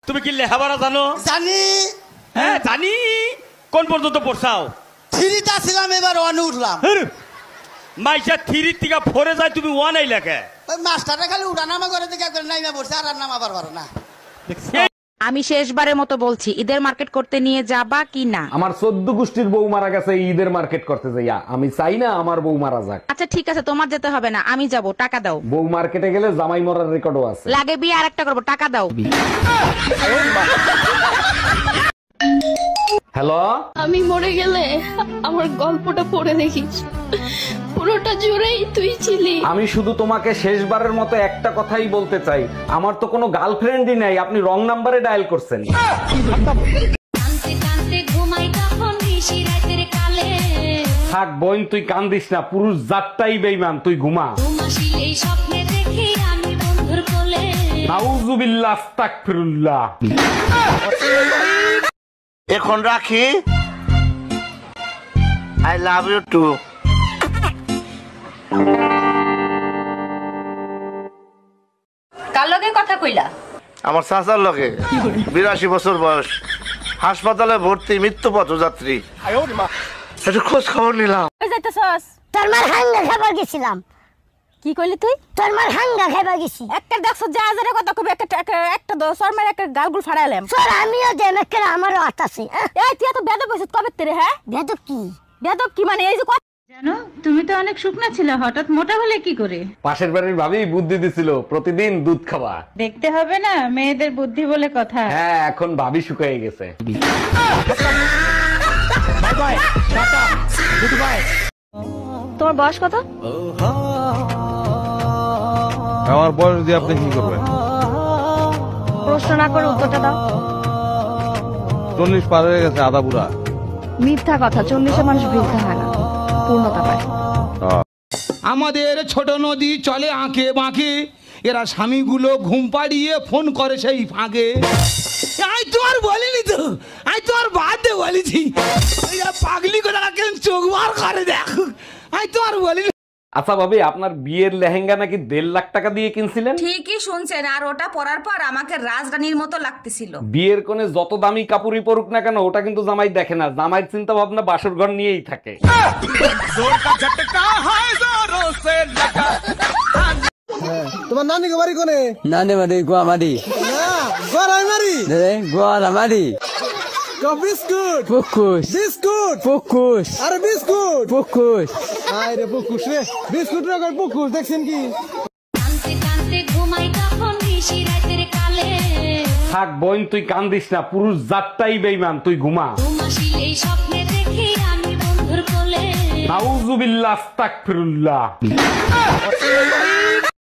তুমি কি লেখাপড়া জানো? জানি। হ্যাঁ জানি। কোন পর্যন্ত পড়ছাও? থ্রিটা ছিলাম, এবার ওয়ানে উঠলাম। মাইসা থ্রি থেকে ফোরে যায়, তুমি ওয়ান আই লেখে। ওই মাস্টারটা খালি উঠানামা করে দিকে নাইমা পড়ছে, আর নামাবার পারো না। আমি শেষবারের মতো বলছি, ঈদের মার্কেট করতে নিয়ে যাবা কি না? আমার 14 গোষ্ঠীর বউ মারা গেছে, ঈদের মার্কেট করতে যাইয়া আমি চাই না আমার বউ মারা যাক। আচ্ছা ঠিক আছে, তোমার যেতে হবে না, আমি যাব, টাকা দাও। বউ মার্কেটে গেলে জামাই মরার রেকর্ডও আছে। লাগে বিয়ে আরেকটা করবো, টাকা দাও। হ্যালো, আমি মরে গেলে আমার গল্পটা পড়ে দেখিস, পুরোটা জুড়েই তুই ছিলি। আমি শুধু তোমাকে শেষবারের মতো একটা কথাই বলতে চাই, আমার তো কোনো গার্লফ্রেন্ডই নাই, আপনি রং নাম্বারে ডায়াল করছেন। থাক বোন, তুই কান্দিস না, পুরুষ জাতটাই বেঈমান, তুই ঘুমা। নাউজুবিল্লাহ, আস্তাগফিরুল্লাহ। এখন রাখি। I love you too. কার লগে কথা কইলা? আমার চাচার লগে, 82 বছর বয়স, হাসপাতালে ভর্তি, মৃত্যু পথযাত্রী। একটু খোঁজ খবর নিলাম। তোর মার হাঙ্গা খাবার গেছিলাম। কি কইলি তুই? তোর মার হাঙ্গা খাবার গেছি। একটা দেখছ যা যারে কথা কইবে, একটা সর মার একটা গালগুল ফাড়াইলাম। তোর আমিও দেম, একটা আমারও হাত আছে। এই তুই এত বেদব হইছিস কবে তেরে? হ্যাঁ বেদব কি? বেদব কি মানে? এই যে জানো, তুমি তো অনেক শুকনা ছিল, হঠাৎ মোটা হলে কি করে? পাশের বাড়ির ভাবি বুদ্ধি দিছিল, প্রতিদিন দুধ খাওয়া। দেখতে হবে না, মেয়েদের বুদ্ধি বলে কথা। হ্যাঁ, এখন ভাবি শুকিয়ে গেছে। তোমার বয়স কত? আমার বয়স দিয়ে আপনি কি করবেন? প্রশ্ন না করে উত্তরটা দাও। 40 পার হয়ে গেছে, আদা বুড়া। মিথ্যা কথা, 40-এ মানুষ বৃদ্ধ হয় না, পূর্ণতা পায়। আমাদের ছোট নদী চলে আঁকে বাঁকে, এরা স্বামীগুলো ঘুম পাড়িয়ে ফোন করে সেই ফাঁকে। আই তোমার বলিনি তো, আই তোমার বাদ দে বলেছি। পাগলি কথা কেন চোখ বার করে দেখ, আই তোমার বলিনি। আচ্ছা ভাবি, আপনার বিয়ের লেহেঙ্গা নাকি 1.5 লাখ টাকা দিয়ে কিনছিলেন? ঠিকই শুনছেন, আর ওটা পরার পর আমাকে রাজরানীর মতো লাগতেছিল। বিয়ের কোণে যত দামি কাপড়ই পরুক না কেন, ওটা কিন্তু জামাই দেখে না। জামাইয়ের চিন্তা ভাবনা বাসর ঘর নিয়েই থাকে। তোমার নানি বাড়ি কোনে? নানি বাড়ি গোয়ামারি। গোয়ামারি। বিস্কুট পুকুশ। বিস্কুট পুকুশ। আরে বিস্কুট পুকুশ। আরে পুকুশ রে, বিস্কুট রে পুকুশ দেখছেন কি? থাক বোন, তুই কান্দিস না, পুরুষ জাতটাই বেঈমান, তুই ঘুমা। নাউজুবিল্লাহ, আস্তাগফিরুল্লাহ।